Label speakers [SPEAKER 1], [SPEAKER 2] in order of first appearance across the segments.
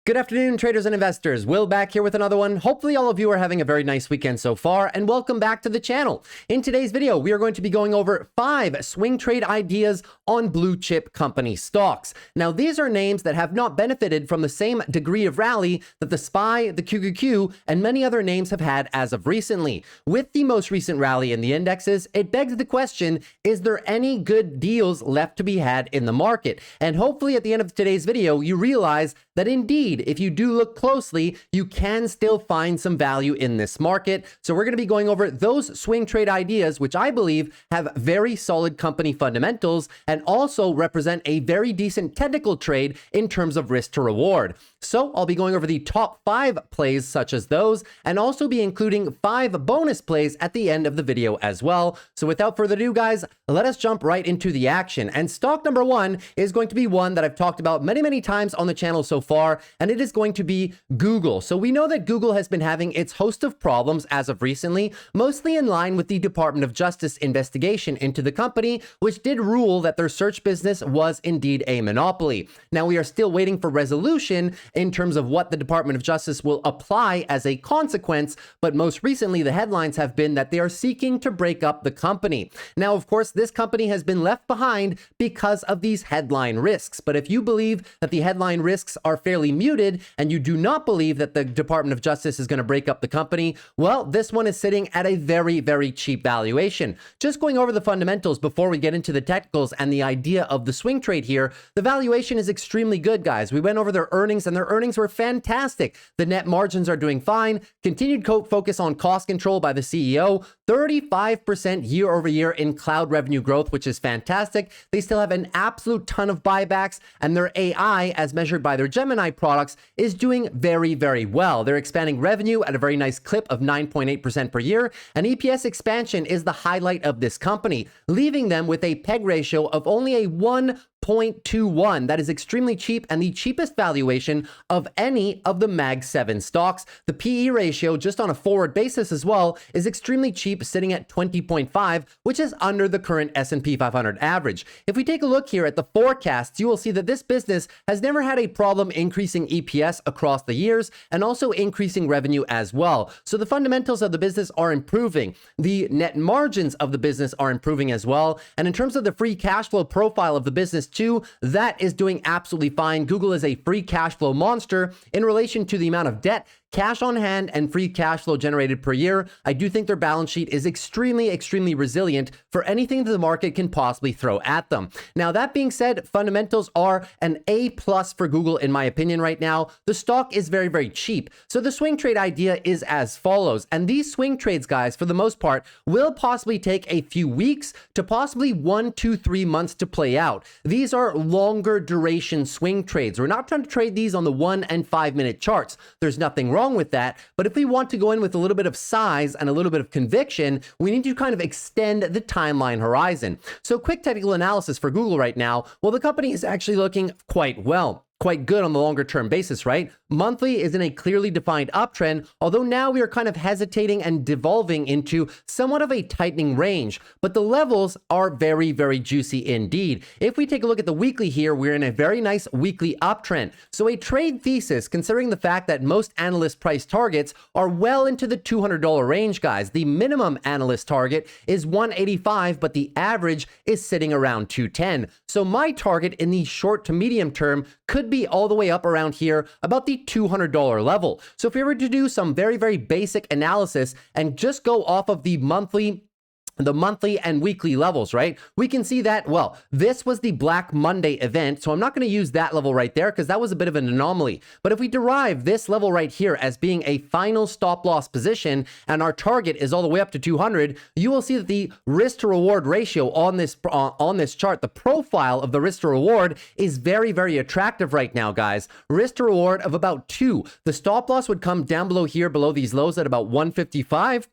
[SPEAKER 1] Good afternoon, traders and investors. Will back here with another one. Hopefully all of you are having a very nice weekend so far, and welcome back to the channel. In today's video, we are going to be going over 5 swing trade ideas on blue chip company stocks. Now, these are names that have not benefited from the same degree of rally that the SPY, the QQQ, and many other names have had as of recently. With the most recent rally in the indexes, it begs the question, is there any good deals left to be had in the market? And hopefully at the end of today's video, you realize that indeed, if you do look closely, you can still find some value in this market. So we're going to be going over those swing trade ideas, which I believe have very solid company fundamentals and also represent a very decent technical trade in terms of risk to reward. So I'll be going over the top 5 plays such as those, and also be including 5 bonus plays at the end of the video as well. So without further ado, guys, let us jump right into the action. And stock number 1 is going to be one that I've talked about many times on the channel so far, and it is going to be Google. So we know that Google has been having its host of problems as of recently, mostly in line with the Department of Justice investigation into the company, which did rule that their search business was indeed a monopoly. Now we are still waiting for resolution in terms of what the Department of Justice will apply as a consequence, but most recently the headlines have been that they are seeking to break up the company. Now, of course, this company has been left behind because of these headline risks, but if you believe that the headline risks are fairly muted and you do not believe that the Department of Justice is going to break up the company, well, this one is sitting at a very cheap valuation. Just going over the fundamentals before we get into the technicals and the idea of the swing trade here, the valuation is extremely good, guys. We went over their earnings and their earnings were fantastic. The net margins are doing fine. Continued focus on cost control by the CEO. 35% year over year in cloud revenue growth, which is fantastic. They still have an absolute ton of buybacks, and their AI, as measured by their Gemini products, is doing very well. They're expanding revenue at a very nice clip of 9.8% per year, and EPS expansion is the highlight of this company, leaving them with a PEG ratio of only a 1.21. That is extremely cheap and the cheapest valuation of any of the Mag 7 stocks. The PE ratio, just on a forward basis as well, is extremely cheap, sitting at 20.5, which is under the current S&P 500 average. If we take a look here at the forecasts, you will see that this business has never had a problem increasing EPS across the years and also increasing revenue as well. So the fundamentals of the business are improving. The net margins of the business are improving as well. And in terms of the free cash flow profile of the business too, that is doing absolutely fine. Google is a free cash flow monster in relation to the amount of debt, cash on hand, and free cash flow generated per year. I do think their balance sheet is extremely resilient for anything that the market can possibly throw at them. Now, that being said, fundamentals are an A+ for Google in my opinion right now. The stock is very cheap. So the swing trade idea is as follows. And these swing trades, guys, for the most part, will possibly take a few weeks to possibly 1, 2, 3 months to play out. These are longer duration swing trades. We're not trying to trade these on the 1 and 5 minute charts. There's nothing wrong with that. But if we want to go in with a little bit of size and a little bit of conviction, we need to kind of extend the timeline horizon. So quick technical analysis for Google right now. Well, the company is actually looking quite good on the longer term basis, right? Monthly is in a clearly defined uptrend, although now we are kind of hesitating and devolving into somewhat of a tightening range, but the levels are very juicy indeed. If we take a look at the weekly here, we're in a very nice weekly uptrend. So a trade thesis, considering the fact that most analyst price targets are well into the $200 range, guys. The minimum analyst target is 185, but the average is sitting around 210. So my target in the short to medium term could be all the way up around here, about the $200 level. So if we were to do some very basic analysis and just go off of the monthly and weekly levels, right? We can see that, well, this was the Black Monday event, so I'm not going to use that level right there because that was a bit of an anomaly. But if we derive this level right here as being a final stop loss position and our target is all the way up to 200, you will see that the risk to reward ratio on this chart, the profile of the risk to reward is very attractive right now, guys. Risk to reward of about 2. The stop loss would come down below here, below these lows at about 155.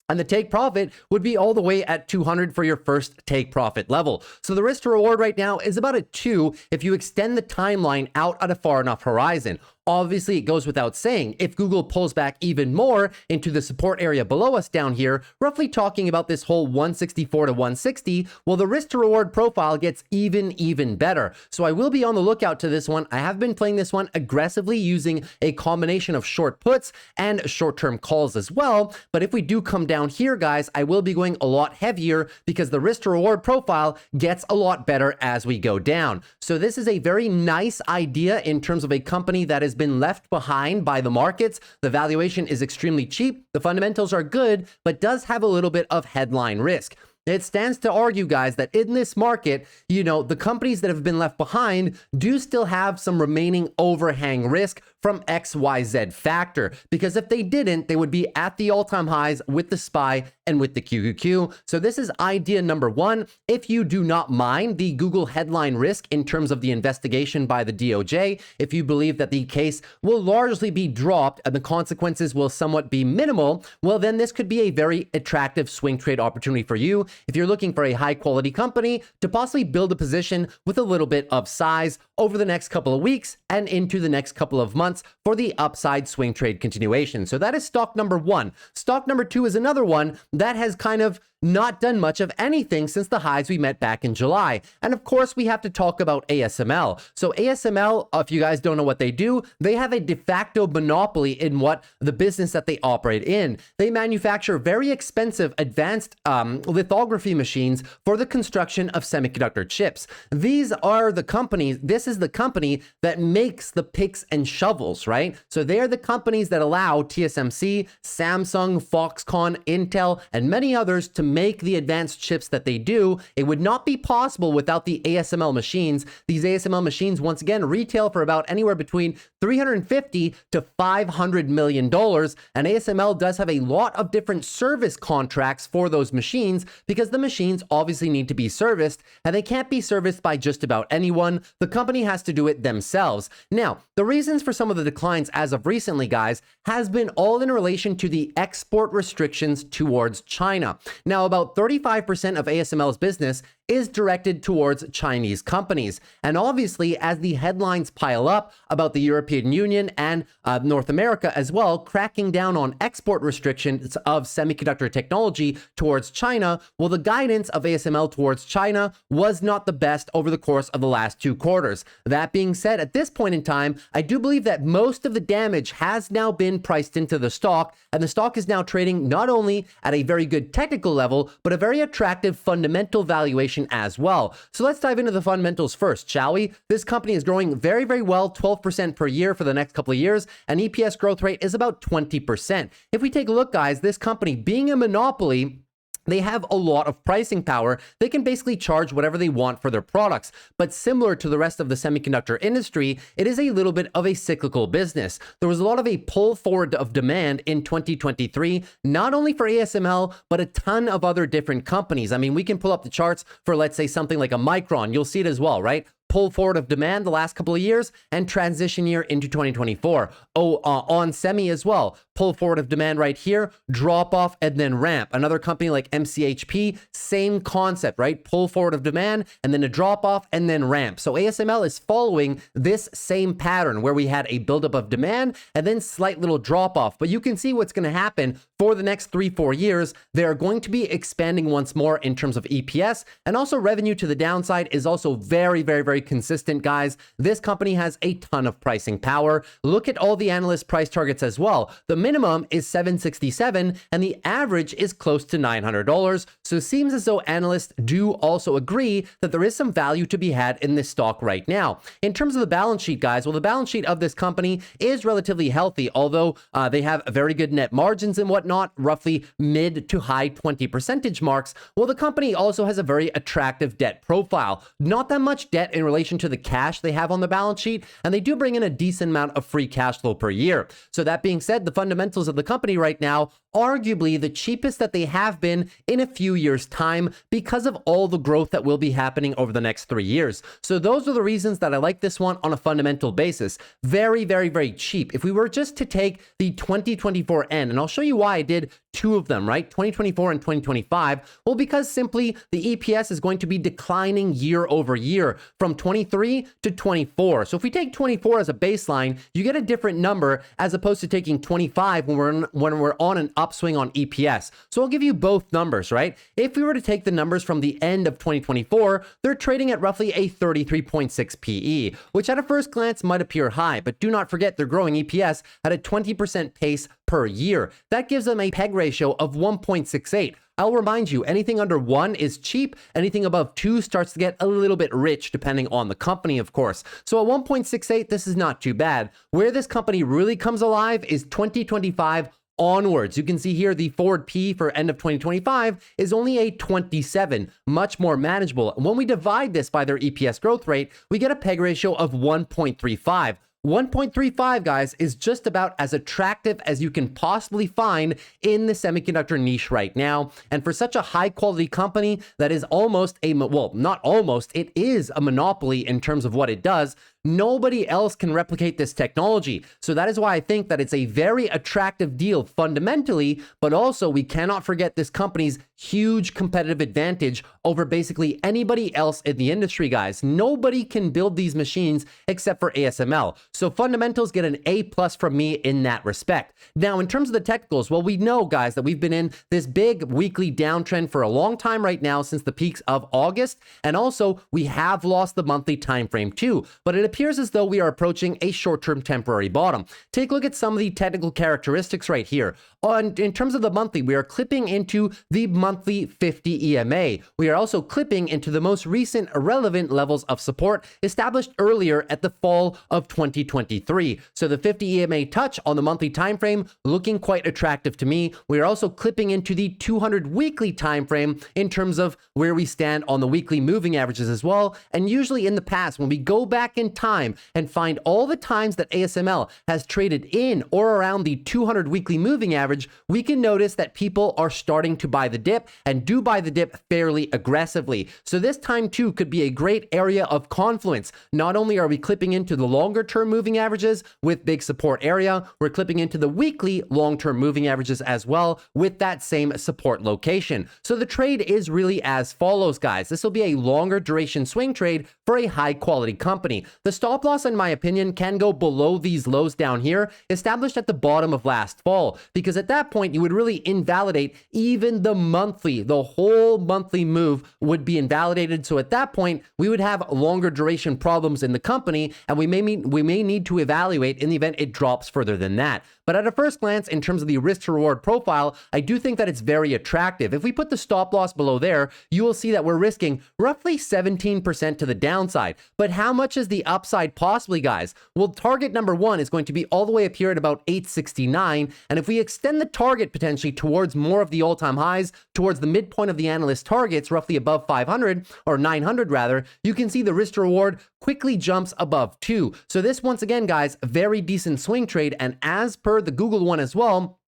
[SPEAKER 1] And the take profit would be all the way at 200 for your first take profit level. So the risk to reward right now is about a 2 if you extend the timeline out at a far enough horizon. Obviously, it goes without saying, if Google pulls back even more into the support area below us down here, roughly talking about this whole 164 to 160, well, the risk to reward profile gets even better. So I will be on the lookout to this one. I have been playing this one aggressively using a combination of short puts and short-term calls as well. But if we do come down here, guys, I will be going a lot heavier because the risk to reward profile gets a lot better as we go down. So this is a very nice idea in terms of a company that has been left behind by the markets. The valuation is extremely cheap. The fundamentals are good, but does have a little bit of headline risk. It stands to argue, guys, that in this market, the companies that have been left behind do still have some remaining overhang risk from XYZ factor, because if they didn't, they would be at the all-time highs with the SPY and with the QQQ. So this is idea number one. If you do not mind the Google headline risk in terms of the investigation by the DOJ, if you believe that the case will largely be dropped and the consequences will somewhat be minimal, well, then this could be a very attractive swing trade opportunity for you if you're looking for a high quality company to possibly build a position with a little bit of size over the next couple of weeks and into the next couple of months for the upside swing trade continuation. So that is stock number one. Stock number two is another one that has kind of not done much of anything since the highs we met back in July. And of course, we have to talk about ASML. So ASML, if you guys don't know what they do, they have a de facto monopoly in what the business that they operate in. They manufacture very expensive advanced lithography machines for the construction of semiconductor chips. This is the company that makes the picks and shovels, right? So they are the companies that allow TSMC, Samsung, Foxconn, Intel, and many others to make the advanced chips that they do. It would not be possible without the ASML machines. These ASML machines, once again, retail for about anywhere between $350 to $500 million. And ASML does have a lot of different service contracts for those machines because the machines obviously need to be serviced, and they can't be serviced by just about anyone. The company has to do it themselves. Now, the reasons for some of the declines as of recently, guys, has been all in relation to the export restrictions towards China. Now, about 35% of ASML's business is directed towards Chinese companies. And obviously, as the headlines pile up about the European Union and North America as well, cracking down on export restrictions of semiconductor technology towards China, well, the guidance of ASML towards China was not the best over the course of the last 2 quarters. That being said, at this point in time, I do believe that most of the damage has now been priced into the stock, and the stock is now trading not only at a very good technical level, but a very attractive fundamental valuation as well. So let's dive into the fundamentals first, shall we? This company is growing very, very well, 12% per year for the next couple of years, and EPS growth rate is about 20%. If we take a look, guys, this company being a monopoly, they have a lot of pricing power. They can basically charge whatever they want for their products. But similar to the rest of the semiconductor industry, it is a little bit of a cyclical business. There was a lot of a pull forward of demand in 2023, not only for ASML, but a ton of other different companies. I mean, we can pull up the charts for, let's say, something like a Micron. You'll see it as well, right? Pull forward of demand the last couple of years and transition year into 2024. On semi as well, pull forward of demand right here, drop off and then ramp. Another company like MCHP, same concept, right? Pull forward of demand and then a drop off and then ramp. So ASML is following this same pattern where we had a buildup of demand and then slight little drop off. But you can see what's going to happen for the next 3-4 years. They are going to be expanding once more in terms of EPS, and also revenue to the downside is also very, very, very consistent, guys. This company has a ton of pricing power. Look at all the analyst price targets as well. The minimum is $767 and the average is close to $900. So it seems as though analysts do also agree that there is some value to be had in this stock right now. In terms of the balance sheet, guys, well, the balance sheet of this company is relatively healthy, although they have very good net margins and whatnot, roughly mid to high 20% marks. Well, the company also has a very attractive debt profile. Not that much debt in relation to the cash they have on the balance sheet, and they do bring in a decent amount of free cash flow per year. So that being said, the fundamentals of the company right now, arguably the cheapest that they have been in a few years' time because of all the growth that will be happening over the next 3 years. So those are the reasons that I like this one on a fundamental basis. Very, very, very cheap. If we were just to take the 2024 end, and I'll show you why I did two of them, right? 2024 and 2025. Well, because simply the EPS is going to be declining year over year from 23 to 24. So if we take 24 as a baseline, you get a different number as opposed to taking 25 when we're on an upswing on EPS. So I'll give you both numbers, right? If we were to take the numbers from the end of 2024, they're trading at roughly a 33.6 PE, which at a first glance might appear high, but do not forget they're growing EPS at a 20% pace per year. That gives them a PEG ratio of 1.68. I'll remind you, anything under 1 is cheap. Anything above 2 starts to get a little bit rich, depending on the company, of course. So at 1.68, this is not too bad. Where this company really comes alive is 2025 onwards. You can see here the forward P for end of 2025 is only a 27, much more manageable. When we divide this by their EPS growth rate, we get a PEG ratio of 1.35. 1.35, guys, is just about as attractive as you can possibly find in the semiconductor niche right now. And for such a high quality company that is almost a, well, not almost, it is a monopoly in terms of what it does, nobody else can replicate this technology. So that is why I think that it's a very attractive deal fundamentally, but also we cannot forget this company's huge competitive advantage over basically anybody else in the industry, guys. Nobody can build these machines except for ASML. So fundamentals get an A+ from me in that respect. Now, in terms of the technicals, well, we know, guys, that we've been in this big weekly downtrend for a long time right now since the peaks of August. And also we have lost the monthly time frame too, but it appears as though we are approaching a short-term temporary bottom. Take a look at some of the technical characteristics right here. In terms of the monthly, we are clipping into the monthly 50 EMA. We are also clipping into the most recent relevant levels of support established earlier at the fall of 2023. So the 50 EMA touch on the monthly time frame looking quite attractive to me. We are also clipping into the 200 weekly time frame in terms of where we stand on the weekly moving averages as well. And usually in the past, when we go back in time and find all the times that ASML has traded in or around the 200 weekly moving average, we can notice that people are starting to buy the dip and do buy the dip fairly aggressively. So this time too could be a great area of confluence. Not only are we clipping into the longer term moving averages with big support area, we're clipping into the weekly long-term moving averages as well with that same support location. So the trade is really as follows, guys. This will be a longer duration swing trade for a high quality company. The stop loss, in my opinion, can go below these lows down here established at the bottom of last fall, because at that point you would really invalidate even the monthly. The whole monthly move would be invalidated. So at that point we would have longer duration problems in the company, and we may need to evaluate in the event it drops further than that. But at a first glance, in terms of the risk to reward profile, I do think that it's very attractive. If we put the stop loss below there, you will see that we're risking roughly 17% to the downside. But how much is the upside possibly, guys? Well, target number 1 is going to be all the way up here at about 869. And if we extend the target potentially towards more of the all-time highs, towards the midpoint of the analyst targets, roughly above 500 or 900 rather, you can see the risk to reward quickly jumps above 2. So this, once again, guys, very decent swing trade. And as per the Google one as well,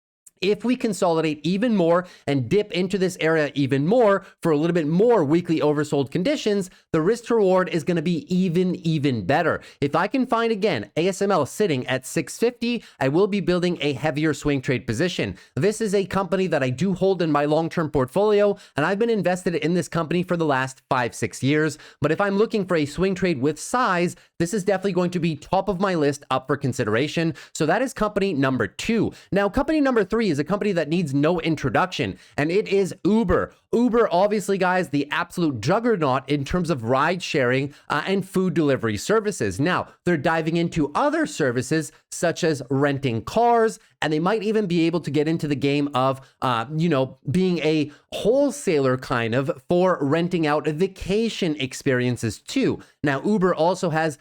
[SPEAKER 1] if we consolidate even more and dip into this area even more for a little bit more weekly oversold conditions, the risk to reward is going to be even better. If I can find, again, ASML sitting at 650, I will be building a heavier swing trade position. This is a company that I do hold in my long-term portfolio, and I've been invested in this company for the last 5-6 years. But if I'm looking for a swing trade with size, this is definitely going to be top of my list, up for consideration. So that is company number 2. Now, company number 3 is a company that needs no introduction, and it is Uber. Uber, obviously, guys, the absolute juggernaut in terms of ride sharing and food delivery services. Now, they're diving into other services such as renting cars, and they might even be able to get into the game of, being a wholesaler kind of for renting out vacation experiences too. Now, Uber also has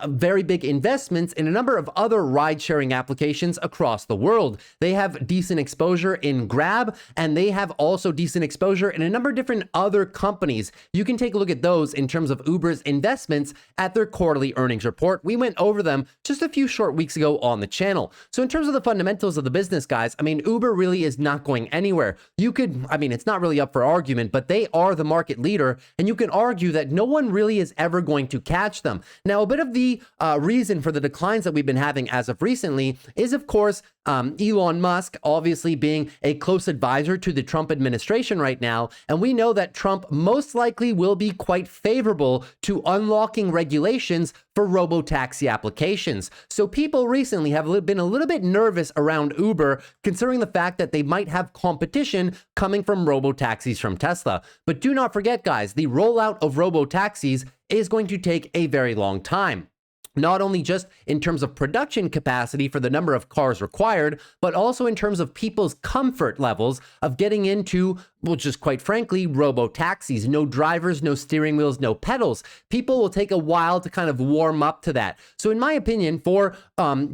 [SPEAKER 1] very big investments in a number of other ride-sharing applications across the world. They have decent exposure in Grab, and they have also decent exposure in a number of different other companies. You can take a look at those in terms of Uber's investments at their quarterly earnings report. We went over them just a few short weeks ago on the channel. So in terms of the fundamentals of the business, guys, I mean, Uber really is not going anywhere. It's not really up for argument, but they are the market leader, and you can argue that no one really is ever going to catch them. Now, a bit of of the reason for the declines that we've been having as of recently is, of course, Elon Musk obviously being a close advisor to the Trump administration right now. And we know that Trump most likely will be quite favorable to unlocking regulations for robo-taxi applications. So people recently have been a little bit nervous around Uber, considering the fact that they might have competition coming from robo-taxis from Tesla. But do not forget, guys, the rollout of robo-taxis is going to take a very long time. Not only just in terms of production capacity for the number of cars required, but also in terms of people's comfort levels of getting into, well, just quite frankly, robo-taxis. No drivers, no steering wheels, no pedals. People will take a while to kind of warm up to that. So in my opinion, for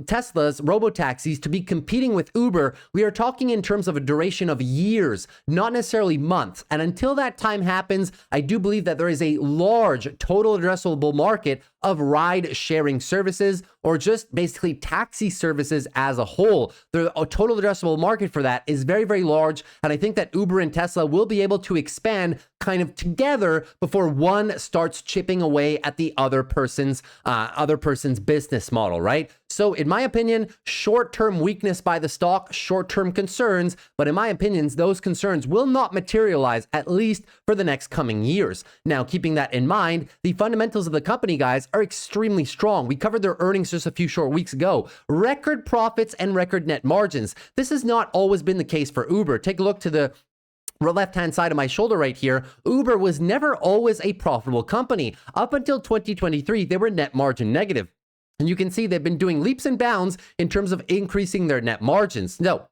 [SPEAKER 1] Tesla's robo-taxis to be competing with Uber, we are talking in terms of a duration of years, not necessarily months. And until that time happens, I do believe that there is a large total addressable market of ride-sharing services, or just basically taxi services as a whole. The total addressable market for that is very, very large, and I think that Uber and Tesla will be able to expand kind of together before one starts chipping away at the other person's business model, right? So in my opinion, short-term weakness by the stock, short-term concerns, but in my opinion, those concerns will not materialize, at least for the next coming years. Now, keeping that in mind, the fundamentals of the company, guys, are extremely strong. We covered their earnings just a few short weeks ago. Record profits and record net margins. This has not always been the case for Uber. Take a look to the left-hand side of my shoulder right here. Uber was never always a profitable company. Up until 2023, they were net margin negative. And you can see they've been doing leaps and bounds in terms of increasing their net margins. No.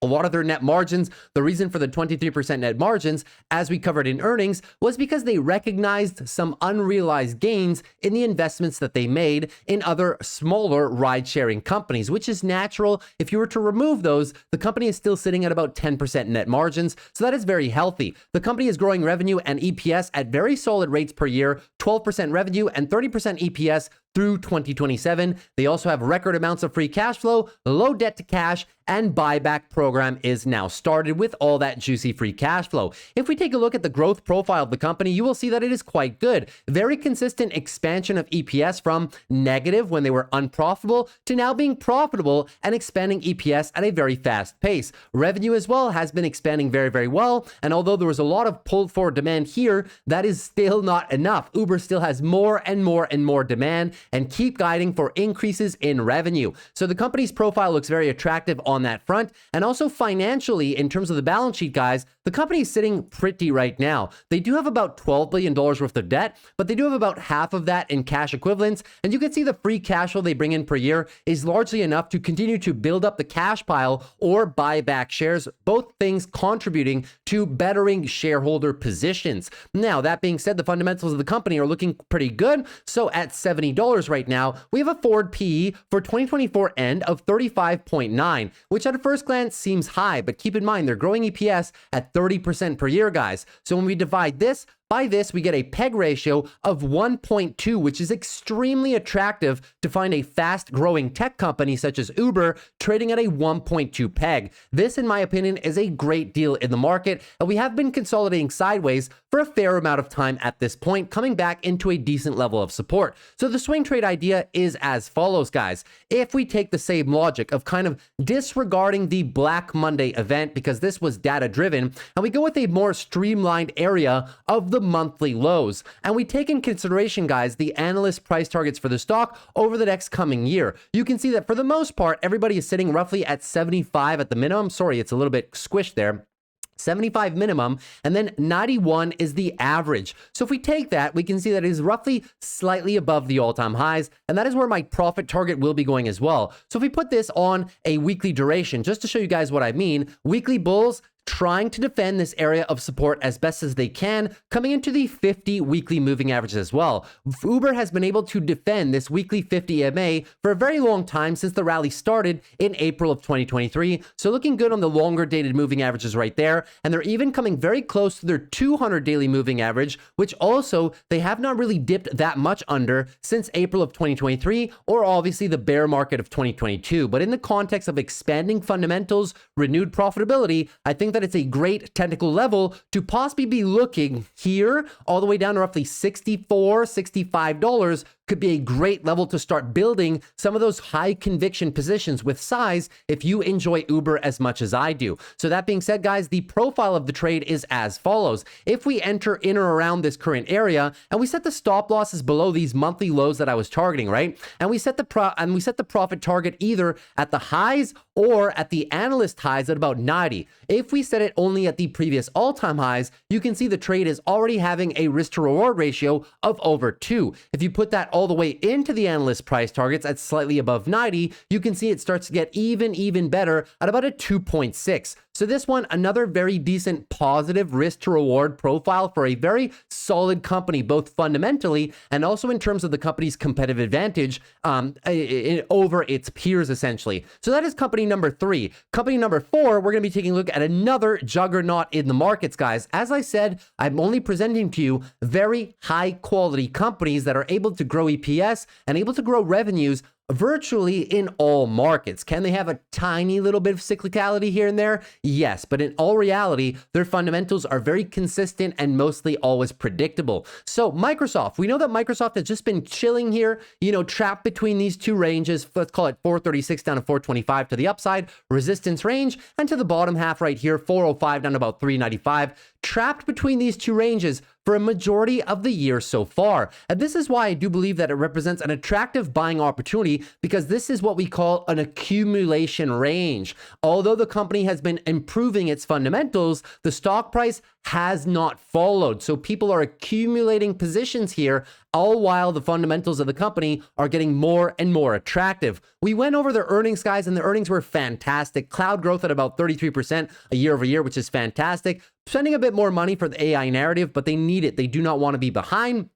[SPEAKER 1] A lot of their net margins, the reason for the 23% net margins, as we covered in earnings, was because they recognized some unrealized gains in the investments that they made in other smaller ride-sharing companies, which is natural. If you were to remove those, the company is still sitting at about 10% net margins, so that is very healthy. The company is growing revenue and EPS at very solid rates per year, 12% revenue and 30% EPS through 2027. They also have record amounts of free cash flow, low debt to cash, and buyback program is now started with all that juicy free cash flow. If we take a look at the growth profile of the company, you will see that it is quite good. Very consistent expansion of EPS from negative when they were unprofitable to now being profitable and expanding EPS at a very fast pace. Revenue as well has been expanding very, very well. And although there was a lot of pulled forward demand here, that is still not enough. Uber still has more and more and more demand and keep guiding for increases in revenue. So the company's profile looks very attractive on that front. And also financially, in terms of the balance sheet, guys, the company is sitting pretty right now. They do have about $12 billion worth of debt, but they do have about half of that in cash equivalents. And you can see the free cash flow they bring in per year is largely enough to continue to build up the cash pile or buy back shares, both things contributing to bettering shareholder positions. Now, that being said, the fundamentals of the company are looking pretty good. So at $70 right now, we have a forward PE for 2024 end of 35.9, which at a first glance seems high, but keep in mind, they're growing EPS at 30% per year, guys. So when we divide this by this, we get a PEG ratio of 1.2, which is extremely attractive to find a fast-growing tech company such as Uber trading at a 1.2 PEG. This, in my opinion, is a great deal in the market, and we have been consolidating sideways for a fair amount of time at this point, coming back into a decent level of support. So the swing trade idea is as follows, guys. If we take the same logic of kind of disregarding the Black Monday event, because this was data-driven, and we go with a more streamlined area of the monthly lows. And we take in consideration, guys, the analyst price targets for the stock over the next coming year. You can see that for the most part, everybody is sitting roughly at 75 at the minimum. Sorry, it's a little bit squished there. 75 minimum, and then 91 is the average. So if we take that, we can see that it is roughly slightly above the all-time highs, and that is where my profit target will be going as well. So if we put this on a weekly duration, just to show you guys what I mean, weekly bulls trying to defend this area of support as best as they can, coming into the 50 weekly moving averages as well. Uber has been able to defend this weekly 50 EMA for a very long time since the rally started in April of 2023. So looking good on the longer dated moving averages right there. And they're even coming very close to their 200 daily moving average, which also they have not really dipped that much under since April of 2023, or obviously the bear market of 2022. But in the context of expanding fundamentals, renewed profitability, I think that it's a great technical level to possibly be looking here all the way down to roughly $64, $65 could be a great level to start building some of those high conviction positions with size if you enjoy Uber as much as I do. So that being said, guys, the profile of the trade is as follows. If we enter in or around this current area and we set the stop losses below these monthly lows that I was targeting, right? And we set the profit target either at the highs or at the analyst highs at about 90. If we set it only at the previous all-time highs, you can see the trade is already having a risk to reward ratio of over 2. If you put that all the way into the analyst price targets at slightly above 90, you can see it starts to get even better at about a 2.6. So this one, another very decent positive risk to reward profile for a very solid company, both fundamentally and also in terms of the company's competitive advantage over its peers, essentially. So that is company number 3. Company number 4, we're going to be taking a look at another juggernaut in the markets, guys. As I said, I'm only presenting to you very high quality companies that are able to grow EPS and able to grow revenues virtually in all markets. Can they have a tiny little bit of cyclicality here and there? Yes, but in all reality, their fundamentals are very consistent and mostly always predictable. So Microsoft, we know that Microsoft has just been chilling here, trapped between these two ranges. Let's call it 436 down to 425 to the upside, resistance range, and to the bottom half right here, 405 down to about 395. Trapped between these two ranges for a majority of the year so far. And this is why I do believe that it represents an attractive buying opportunity, because this is what we call an accumulation range. Although the company has been improving its fundamentals, the stock price has not followed. So people are accumulating positions here, all while the fundamentals of the company are getting more and more attractive. We went over their earnings, guys, and the earnings were fantastic. Cloud growth at about 33% a year over year, which is fantastic. Spending a bit more money for the AI narrative, but they need it. They do not want to be behind.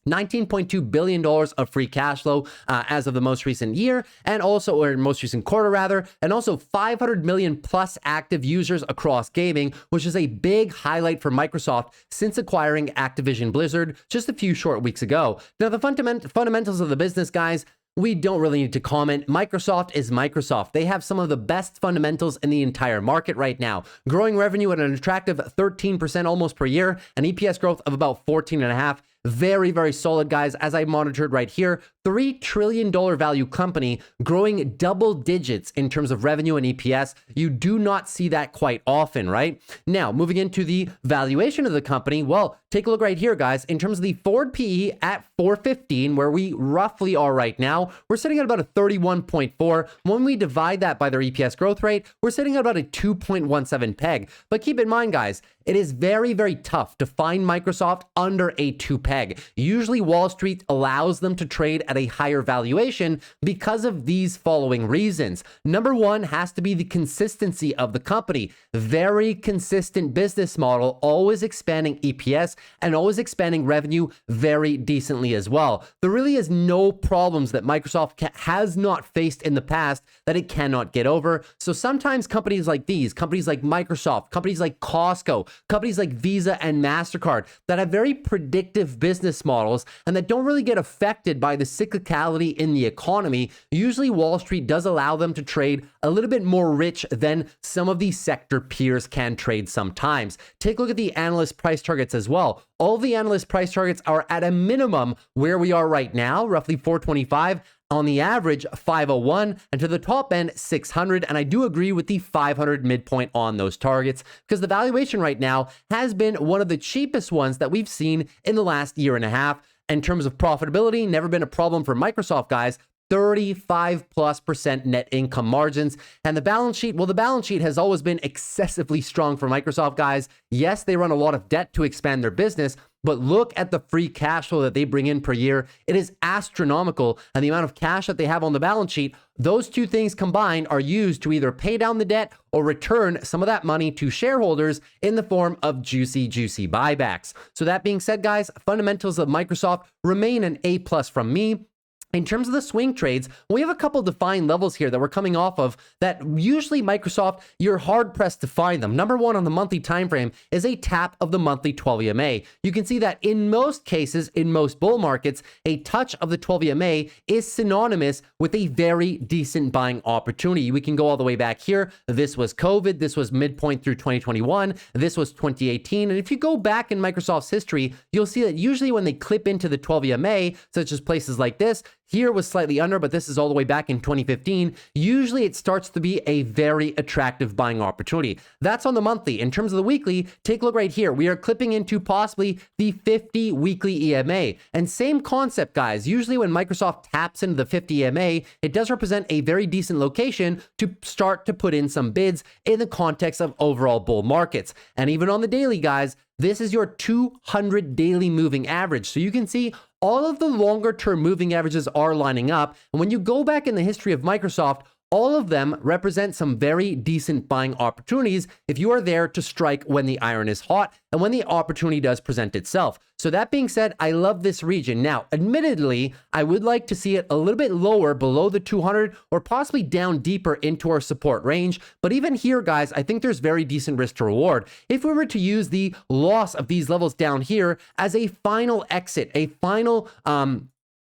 [SPEAKER 1] $19.2 billion of free cash flow as of the most recent year, and also, or most recent quarter rather, and also 500 million plus active users across gaming, which is a big highlight for Microsoft since acquiring Activision Blizzard just a few short weeks ago. Now, the fundamentals of the business, guys, we don't really need to comment. Microsoft is Microsoft. They have some of the best fundamentals in the entire market right now. Growing revenue at an attractive 13% almost per year, and EPS growth of about 14.5%. Very, very solid, guys. As I monitored right here, $3 trillion value company growing double digits in terms of revenue and EPS. You do not see that quite often, right? Now, moving into the valuation of the company, well, take a look right here, guys. In terms of the forward PE at 415, where we roughly are right now, we're sitting at about a 31.4. When we divide that by their EPS growth rate, we're sitting at about a 2.17 peg. But keep in mind, guys, it is very, very tough to find Microsoft under a 2 peg. Usually Wall Street allows them to trade at a higher valuation because of these following reasons. Number one has to be the consistency of the company. Very consistent business model, always expanding EPS and always expanding revenue very decently as well. There really is no problems that Microsoft has not faced in the past that it cannot get over. So sometimes companies like these, companies like Microsoft, companies like Costco, companies like Visa and MasterCard that have very predictive business models and that don't really get affected by the cyclicality in the economy, usually Wall Street does allow them to trade a little bit more rich than some of these sector peers can trade sometimes. Take a look at the analyst price targets as well. All the analyst price targets are at a minimum where we are right now, roughly 425. On the average, 501, and to the top end, 600. And I do agree with the 500 midpoint on those targets because the valuation right now has been one of the cheapest ones that we've seen in the last year and a half. In terms of profitability, never been a problem for Microsoft, guys. 35+% net income margins. And the balance sheet, well, the balance sheet has always been excessively strong for Microsoft, guys. Yes, they run a lot of debt to expand their business, but look at the free cash flow that they bring in per year. It is astronomical. And the amount of cash that they have on the balance sheet, those two things combined are used to either pay down the debt or return some of that money to shareholders in the form of juicy buybacks. So that being said, guys, fundamentals of Microsoft remain an A+ from me. In terms of the swing trades, we have a couple defined levels here that we're coming off of that usually Microsoft, you're hard pressed to find them. Number one on the monthly time frame is a tap of the monthly 12 EMA. You can see that in most cases, in most bull markets, a touch of the 12 EMA is synonymous with a very decent buying opportunity. We can go all the way back here. This was COVID. This was midpoint through 2021. This was 2018. And if you go back in Microsoft's history, you'll see that usually when they clip into the 12 EMA, such as places like this, here was slightly under, but this is all the way back in 2015. Usually it starts to be a very attractive buying opportunity. That's on the monthly. In terms of the weekly, take a look right here. We are clipping into possibly the 50 weekly EMA. And same concept, guys. Usually when Microsoft taps into the 50 EMA, it does represent a very decent location to start to put in some bids in the context of overall bull markets. And even on the daily, guys, this is your 200 daily moving average. So you can see all of the longer term moving averages are lining up. And when you go back in the history of Microsoft, all of them represent some very decent buying opportunities if you are there to strike when the iron is hot and when the opportunity does present itself. So that being said, I love this region. Now, admittedly, I would like to see it a little bit lower below the 200 or possibly down deeper into our support range. But even here, guys, I think there's very decent risk to reward. If we were to use the loss of these levels down here as a final exit, a final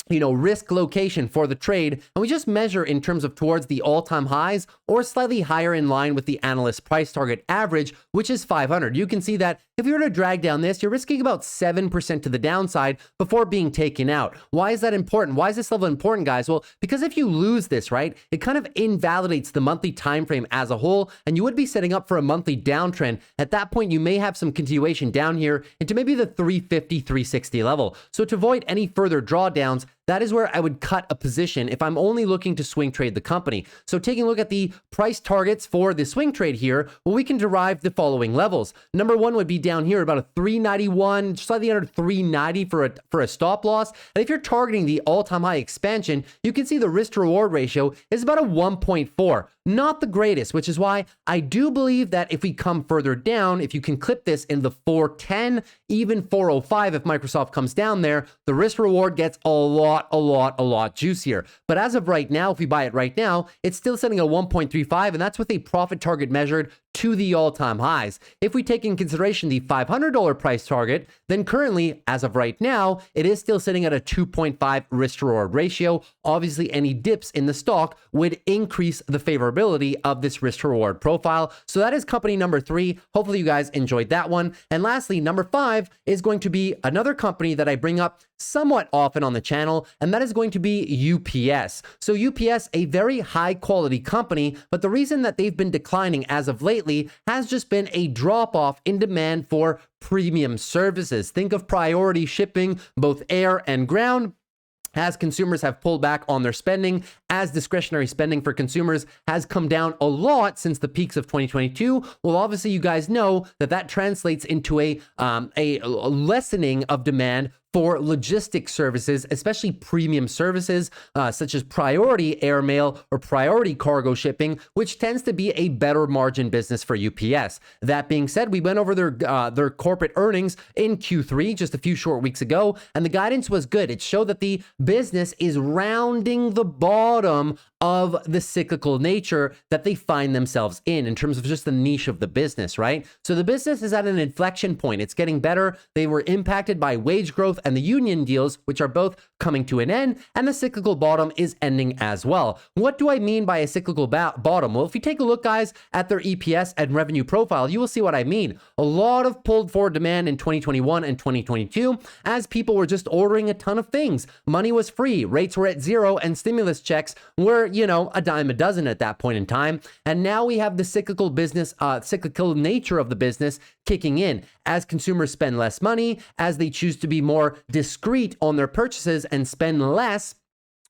[SPEAKER 1] risk location for the trade, and we just measure in terms of towards the all-time highs or slightly higher in line with the analyst price target average, which is 500. You can see that if you were to drag down this, you're risking about 7% to the downside before being taken out. Why is that important? Why is this level important, guys? Well, because if you lose this, right, it kind of invalidates the monthly time frame as a whole, and you would be setting up for a monthly downtrend. At that point, you may have some continuation down here into maybe the 350, 360 level. So to avoid any further drawdowns, that is where I would cut a position if I'm only looking to swing trade the company. So taking a look at the price targets for the swing trade here, well, we can derive the following levels. Number one would be down here about a 391, slightly under 390 for a stop loss. And if you're targeting the all-time high expansion, you can see the risk to reward ratio is about a 1.4. Not the greatest, which is why I do believe that if we come further down, if you can clip this in the 410, even 405, if Microsoft comes down there, the risk reward gets a lot juicier. But as of right now, if we buy it right now, it's still sitting at 1.35, and that's with a profit target measured to the all-time highs. If we take in consideration the $500 price target, then currently, as of right now, it is still sitting at a 2.5 risk to reward ratio. Obviously, any dips in the stock would increase the favorability of this risk to reward profile. So that is company number 3. Hopefully you guys enjoyed that one. And lastly, number 5 is going to be another company that I bring up somewhat often on the channel, and that is going to be UPS. So UPS, a very high quality company, but the reason that they've been declining as of lately has just been a drop off in demand for premium services. Think of priority shipping, both air and ground. As consumers have pulled back on their spending, as discretionary spending for consumers has come down a lot since the peaks of 2022, well, obviously you guys know that that translates into a lessening of demand for logistics services, especially premium services such as priority airmail or priority cargo shipping, which tends to be a better margin business for UPS. That being said, we went over their corporate earnings in Q3 just a few short weeks ago, and the guidance was good. It showed that the business is rounding the bottom of the cyclical nature that they find themselves in terms of just the niche of the business, right? So the business is at an inflection point. It's getting better. They were impacted by wage growth and the union deals, which are both coming to an end, and the cyclical bottom is ending as well. What do I mean by a cyclical bottom? Well, if you take a look, guys, at their EPS and revenue profile, you will see what I mean. A lot of pulled forward demand in 2021 and 2022 as people were just ordering a ton of things. Money was free, rates were at zero, and stimulus checks were, a dime a dozen at that point in time. And now we have the cyclical nature of the business kicking in as consumers spend less money, as they choose to be more discreet on their purchases and spend less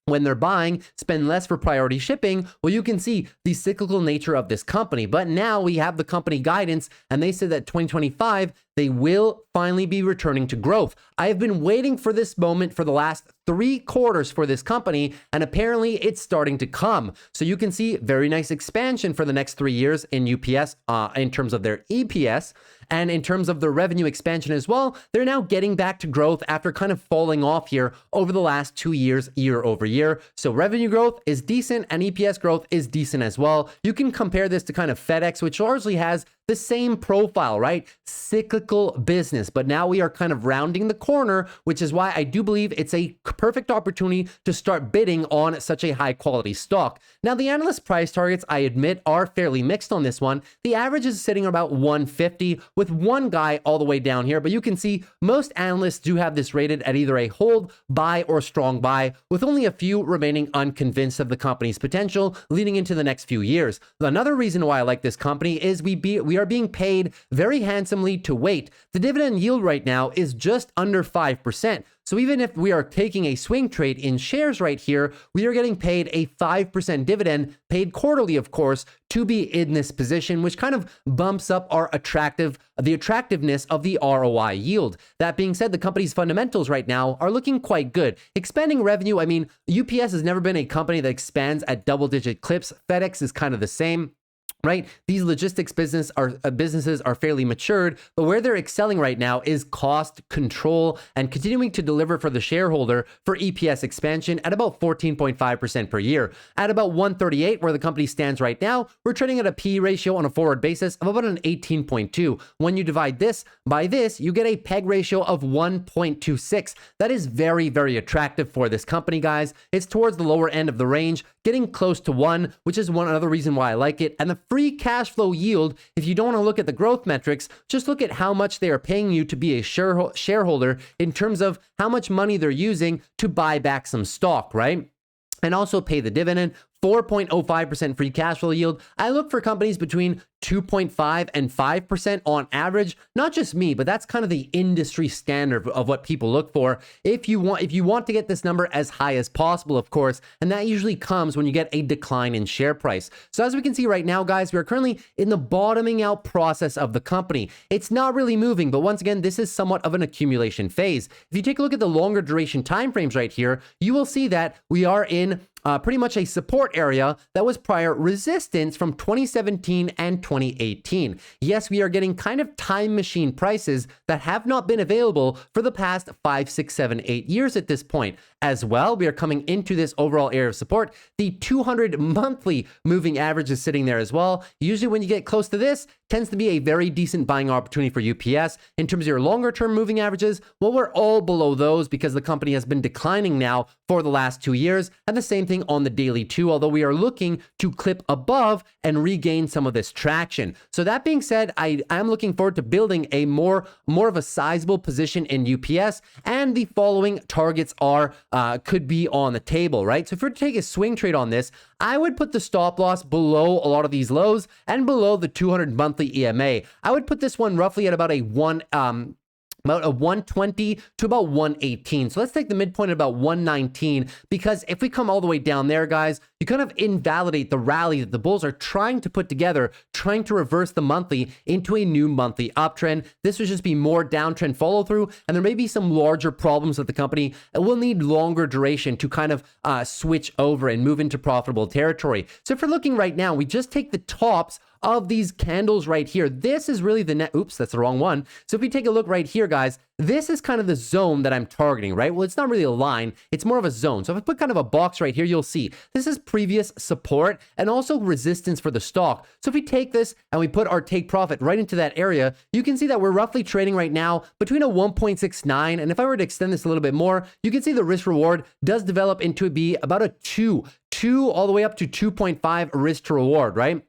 [SPEAKER 1] when they're buying, spend less for priority shipping. Well, you can see the cyclical nature of this company. But now we have the company guidance, and they said that 2025, they will finally be returning to growth. I have been waiting for this moment for the last 3 quarters for this company, and apparently it's starting to come. So you can see very nice expansion for the next 3 years in UPS in terms of their EPS. And in terms of the revenue expansion as well, they're now getting back to growth after kind of falling off here over the last 2 years, year over year. So revenue growth is decent and EPS growth is decent as well. You can compare this to kind of FedEx, which largely has the same profile, right? Cyclical business. But now we are kind of rounding the corner, which is why I do believe it's a perfect opportunity to start bidding on such a high quality stock. Now, the analyst price targets, I admit, are fairly mixed on this one. The average is sitting about 150 with one guy all the way down here. But you can see most analysts do have this rated at either a hold, buy, or strong buy, with only a few remaining unconvinced of the company's potential leading into the next few years. Another reason why I like this company is we are being paid very handsomely to wait. The dividend yield right now is just under 5%. So even if we are taking a swing trade in shares right here, we are getting paid a 5% dividend, paid quarterly, of course, to be in this position, which kind of bumps up the attractiveness of the ROI yield. That being said, the company's fundamentals right now are looking quite good. Expanding revenue, I mean, UPS has never been a company that expands at double-digit clips. FedEx is kind of the same. Right? These logistics businesses are fairly matured, but where they're excelling right now is cost control and continuing to deliver for the shareholder for EPS expansion at about 14.5% per year. At about 138, where the company stands right now, we're trading at a P ratio on a forward basis of about an 18.2. When you divide this by this, you get a PEG ratio of 1.26. That is very, very attractive for this company, guys. It's towards the lower end of the range, getting close to 1, which is one other reason why I like it. And the free cash flow yield, if you don't want to look at the growth metrics, just look at how much they are paying you to be a shareholder in terms of how much money they're using to buy back some stock, right? And also pay the dividend. 4.05% free cash flow yield. I look for companies between 2.5 and 5% on average. Not just me, but that's kind of the industry standard of what people look for. If you want to get this number as high as possible, of course, and that usually comes when you get a decline in share price. So as we can see right now, guys, we are currently in the bottoming out process of the company. It's not really moving, but once again, this is somewhat of an accumulation phase. If you take a look at the longer duration timeframes right here, you will see that we are in pretty much a support area that was prior resistance from 2017 and 2018. Yes, we are getting kind of time machine prices that have not been available for the past 5, 6, 7, 8 years at this point. As well, we are coming into this overall area of support. The 200 monthly moving average is sitting there as well. Usually when you get close to this, tends to be a very decent buying opportunity for UPS. In terms of your longer term moving averages, well, we're all below those because the company has been declining now for the last 2 years, and the same thing on the daily too, although we are looking to clip above and regain some of this traction. So that being said, I am looking forward to building a more of a sizable position in UPS, and the following targets are could be on the table, right? So if we're to take a swing trade on this, I would put the stop loss below a lot of these lows and below the 200 monthly EMA. I would put this one roughly at about a 120 to about 118. So let's take the midpoint at about 119, because if we come all the way down there, guys, you kind of invalidate the rally that the bulls are trying to put together, trying to reverse the monthly into a new monthly uptrend. This would just be more downtrend follow through, and there may be some larger problems with the company. It will need longer duration to kind of switch over and move into profitable territory. So if we're looking right now, we just take the tops of these candles right here. This is really the net. Oops, that's the wrong one. So if we take a look right here, guys, this is kind of the zone that I'm targeting, right? Well, it's not really a line, it's more of a zone. So if I put kind of a box right here, you'll see this is previous support and also resistance for the stock. So if we take this and we put our take profit right into that area, you can see that we're roughly trading right now between a 1.69, and if I were to extend this a little bit more, you can see the risk reward does develop into be about a 2 all the way up to 2.5 risk to reward, right?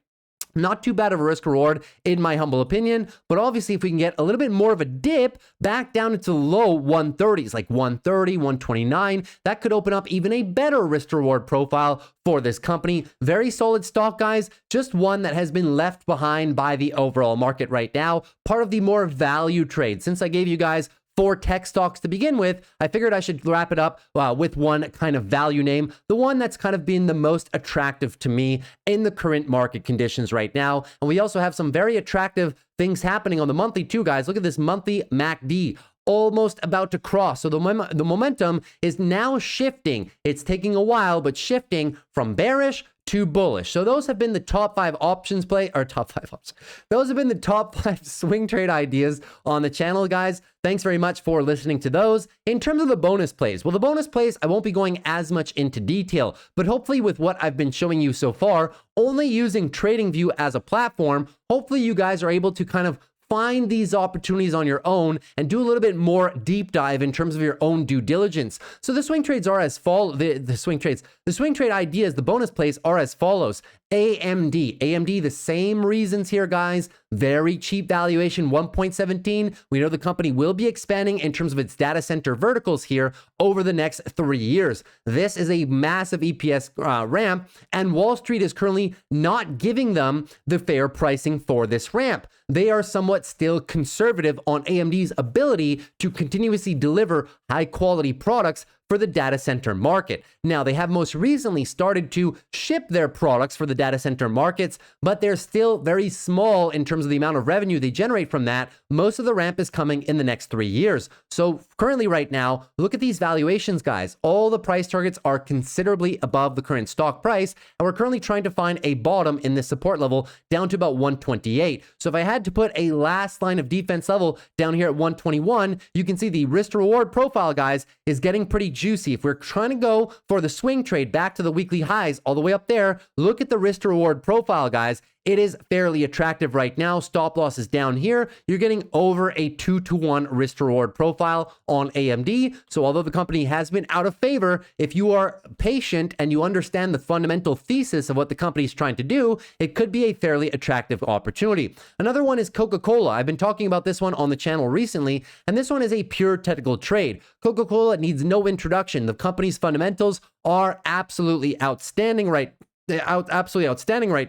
[SPEAKER 1] Not too bad of a risk reward in my humble opinion, but obviously if we can get a little bit more of a dip back down into low 130s, like 130, 129, that could open up even a better risk to reward profile for this company. Very solid stock, guys, just one that has been left behind by the overall market right now, part of the more value trade. Since I gave you guys 4 tech stocks to begin with, I figured I should wrap it up with one kind of value name, the one that's kind of been the most attractive to me in the current market conditions right now. And we also have some very attractive things happening on the monthly too, guys. Look at this monthly MACD. Almost about to cross. So the momentum is now shifting. It's taking a while, but shifting from bearish to bullish. So those have been the top 5 options play, or top 5 options. Those have been the top 5 swing trade ideas on the channel, guys. Thanks very much for listening to those. In terms of the bonus plays, well, the bonus plays, I won't be going as much into detail, but hopefully with what I've been showing you so far, only using TradingView as a platform, hopefully you guys are able to kind of find these opportunities on your own and do a little bit more deep dive in terms of your own due diligence. So the swing trades are as follows. The swing trade ideas, the bonus plays are as follows. AMD, the same reasons here, guys. Very cheap valuation, 1.17. We know the company will be expanding in terms of its data center verticals here over the next 3 years. This is a massive EPS ramp, and Wall Street is currently not giving them the fair pricing for this ramp. They are somewhat still conservative on AMD's ability to continuously deliver high quality products for the data center market. Now, they have most recently started to ship their products for the data center markets, but they're still very small in terms of the amount of revenue they generate from that. Most of the ramp is coming in the next 3 years. So currently right now, look at these valuations, guys. All the price targets are considerably above the current stock price, and we're currently trying to find a bottom in this support level down to about 128. So if I had to put a last line of defense level down here at 121, you can see the risk to reward profile, guys, is getting pretty juicy. If we're trying to go for the swing trade back to the weekly highs all the way up there, look at the risk to reward profile, guys. It is fairly attractive right now. Stop loss is down here. You're getting over a 2-to-1 risk to reward profile on AMD. So although the company has been out of favor, if you are patient and you understand the fundamental thesis of what the company is trying to do, it could be a fairly attractive opportunity. Another one is Coca-Cola. I've been talking about this one on the channel recently, and this one is a pure technical trade. Coca-Cola needs no introduction. The company's fundamentals are absolutely outstanding right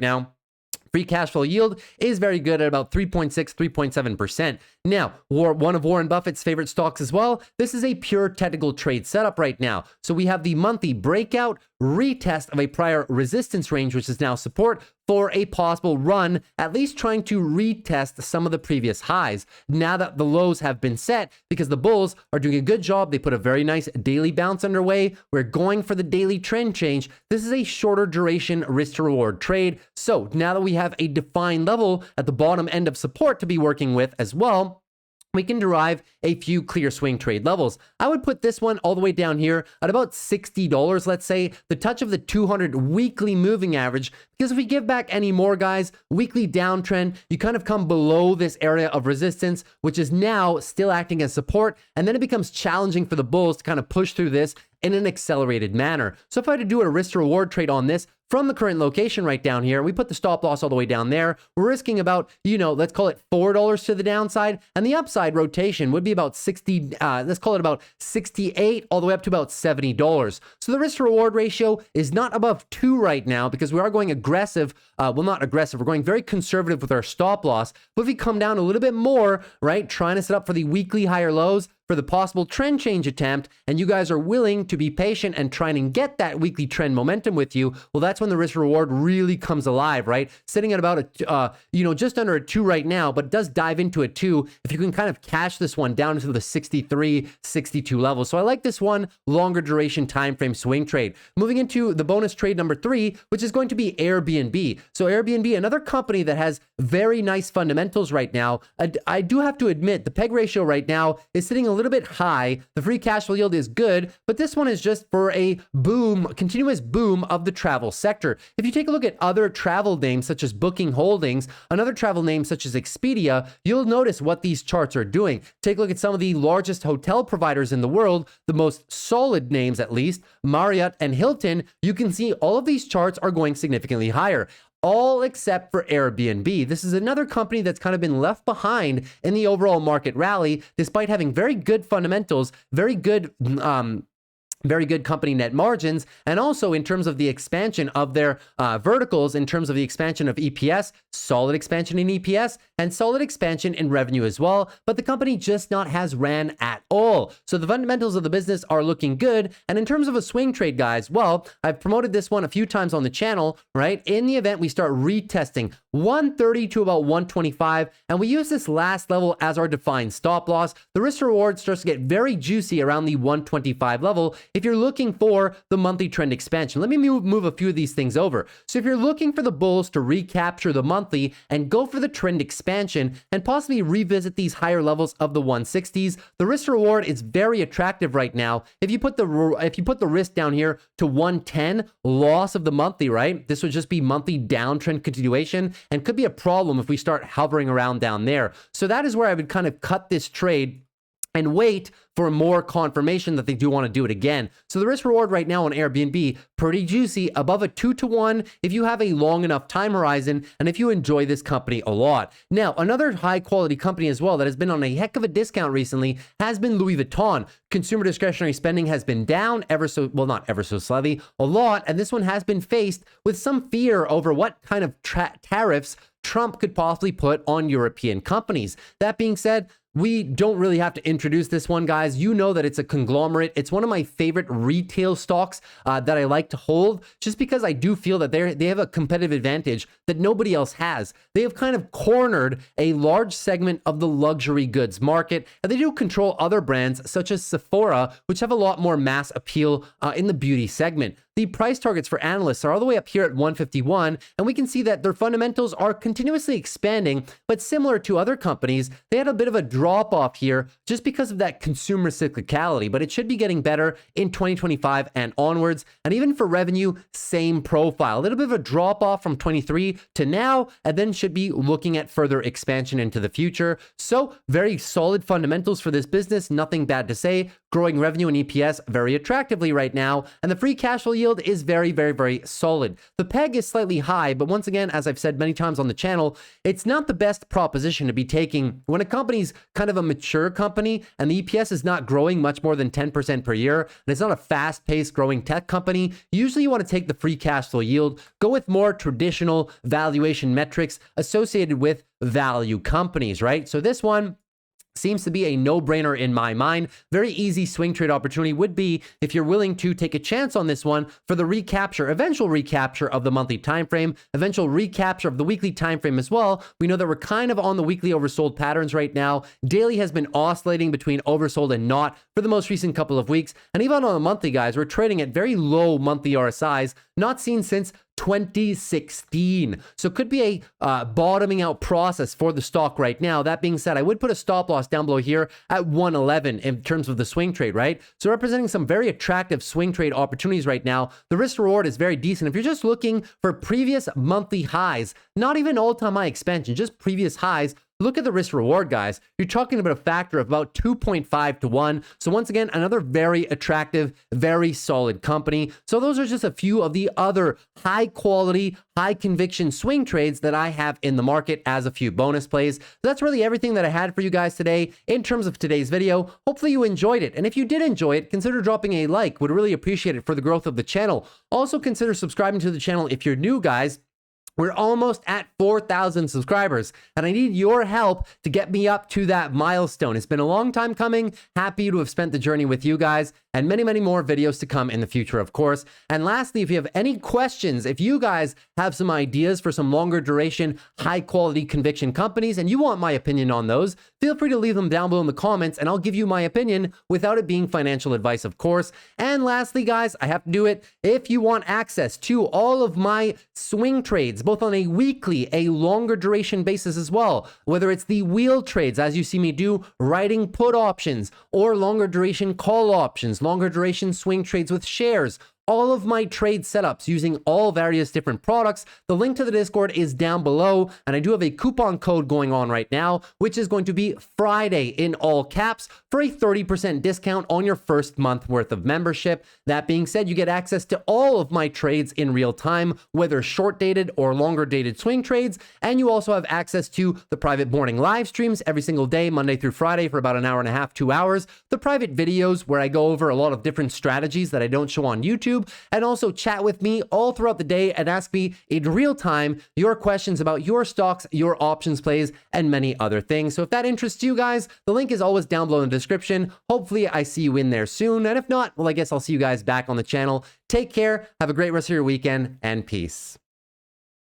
[SPEAKER 1] now. Free cash flow yield is very good at about 3.6, 3.7%. Now, one of Warren Buffett's favorite stocks as well. This is a pure technical trade setup right now. So we have the monthly breakout, retest of a prior resistance range, which is now support for a possible run, at least trying to retest some of the previous highs. Now that the lows have been set, because the bulls are doing a good job, they put a very nice daily bounce underway. We're going for the daily trend change. This is a shorter duration risk to reward trade. So now that we have a defined level at the bottom end of support to be working with as well, we can derive a few clear swing trade levels. I would put this one all the way down here at about $60, let's say, the touch of the 200 weekly moving average, because if we give back any more, guys, weekly downtrend, you kind of come below this area of resistance, which is now still acting as support, and then it becomes challenging for the bulls to kind of push through this in an accelerated manner. So if I had to do a risk to reward trade on this from the current location right down here, we put the stop loss all the way down there. We're risking about, let's call it $4 to the downside, and the upside rotation would be about 60, let's call it about 68 all the way up to about $70. So the risk to reward ratio is not above 2 right now, because we are going aggressive, not aggressive, we're going very conservative with our stop loss. But if we come down a little bit more, right, trying to set up for the weekly higher lows, for the possible trend change attempt, and you guys are willing to be patient and trying and get that weekly trend momentum with you, well, that's when the risk reward really comes alive, right? Sitting at about just under a 2 right now, but it does dive into a 2 if you can kind of cash this one down into the 63, 62 level. So I like this one, longer duration time frame swing trade. Moving into the bonus trade number 3, which is going to be Airbnb. So Airbnb, another company that has very nice fundamentals right now. I do have to admit, the PEG ratio right now is sitting a little bit high. The free cash flow yield is good, but this one is just for a continuous boom of the travel sector. If you take a look at other travel names such as Booking Holdings, another travel name such as Expedia, you'll notice what these charts are doing. Take a look at some of the largest hotel providers in the world, the most solid names at least, Marriott and Hilton. You can see all of these charts are going significantly higher. All except for Airbnb. This is another company that's kind of been left behind in the overall market rally, despite having very good fundamentals, very good very good company net margins, and also in terms of the expansion of their verticals, in terms of the expansion of EPS, solid expansion in EPS, and solid expansion in revenue as well, but the company just not has ran at all. So the fundamentals of the business are looking good, and in terms of a swing trade, guys, well, I've promoted this one a few times on the channel, right? In the event we start retesting 130 to about 125, and we use this last level as our defined stop loss, the risk reward starts to get very juicy around the 125 level if you're looking for the monthly trend expansion. Let me move a few of these things over. So if you're looking for the bulls to recapture the monthly and go for the trend expansion and possibly revisit these higher levels of the 160s, the risk reward is very attractive right now. If you put the risk down here to 110, loss of the monthly, right? This would just be monthly downtrend continuation and could be a problem if we start hovering around down there. So that is where I would kind of cut this trade and wait for more confirmation that they do want to do it again. So the risk reward right now on Airbnb, pretty juicy, above a 2-to-1 if you have a long enough time horizon and if you enjoy this company a lot. Now, another high quality company as well that has been on a heck of a discount recently has been Louis Vuitton. Consumer discretionary spending has been down not ever so slightly, a lot, and this one has been faced with some fear over what kind of tariffs Trump could possibly put on European companies. That being said, we don't really have to introduce this one, guys. You know that it's a conglomerate. It's one of my favorite retail stocks that I like to hold, just because I do feel that they have a competitive advantage that nobody else has. They have kind of cornered a large segment of the luxury goods market, and they do control other brands such as Sephora, which have a lot more mass appeal in the beauty segment. The price targets for analysts are all the way up here at 151, and we can see that their fundamentals are continuously expanding, but similar to other companies, they had a bit of a drop off here just because of that consumer cyclicality, but it should be getting better in 2025 and onwards. And even for revenue, same profile, a little bit of a drop off from 23 to now, and then should be looking at further expansion into the future. So very solid fundamentals for this business, nothing bad to say. Growing revenue and EPS very attractively right now, and the free cash flow yield is very, very, very solid. The PEG is slightly high, but once again, as I've said many times on the channel, it's not the best proposition to be taking when a company's kind of a mature company and the EPS is not growing much more than 10% per year, and it's not a fast-paced growing tech company. Usually you want to take the free cash flow yield, go with more traditional valuation metrics associated with value companies, right? So this one seems to be a no-brainer in my mind. Very easy swing trade opportunity would be if you're willing to take a chance on this one for the eventual recapture of the monthly time frame, eventual recapture of the weekly time frame as well. We know that we're kind of on the weekly oversold patterns right now. Daily has been oscillating between oversold and not for the most recent couple of weeks. And even on the monthly, guys, we're trading at very low monthly RSIs, not seen since 2016. So it could be a bottoming out process for the stock right now. That being said, I would put a stop loss down below here at 111 in terms of the swing trade, right? So representing some very attractive swing trade opportunities right now. The risk reward is very decent. If you're just looking for previous monthly highs, not even all-time high expansion, just previous highs, look at the risk reward, guys. You're talking about a factor of about 2.5 to 1. So once again, another very attractive, very solid company. So those are just a few of the other high quality, high conviction swing trades that I have in the market as a few bonus plays. So that's really everything that I had for you guys today in terms of today's video. Hopefully you enjoyed it. And if you did enjoy it, consider dropping a like. Would really appreciate it for the growth of the channel. Also consider subscribing to the channel if you're new, guys. We're almost at 4,000 subscribers, and I need your help to get me up to that milestone. It's been a long time coming. Happy to have spent the journey with you guys, and many, many more videos to come in the future, of course. And lastly, if you have any questions, if you guys have some ideas for some longer duration, high quality conviction companies, and you want my opinion on those, feel free to leave them down below in the comments, and I'll give you my opinion without it being financial advice, of course. And lastly, guys, I have to do it. If you want access to all of my swing trades, both on a weekly, a longer duration basis as well, whether it's the wheel trades, as you see me do, writing put options, or longer duration call options, longer duration swing trades with shares, all of my trade setups using all various different products. The link to the Discord is down below, and I do have a coupon code going on right now, which is going to be Friday in all caps for a 30% discount on your first month worth of membership. That being said, you get access to all of my trades in real time, whether short dated or longer dated swing trades, and you also have access to the private morning live streams every single day, Monday through Friday, for about an hour and a half, 2 hours, the private videos where I go over a lot of different strategies that I don't show on YouTube, and also chat with me all throughout the day and ask me in real time your questions about your stocks, your options plays, and many other things. So if that interests you guys, the link is always down below in the description. Hopefully I see you in there soon, and if not, well, I guess I'll see you guys back on the channel. Take care, have a great rest of your weekend, and peace.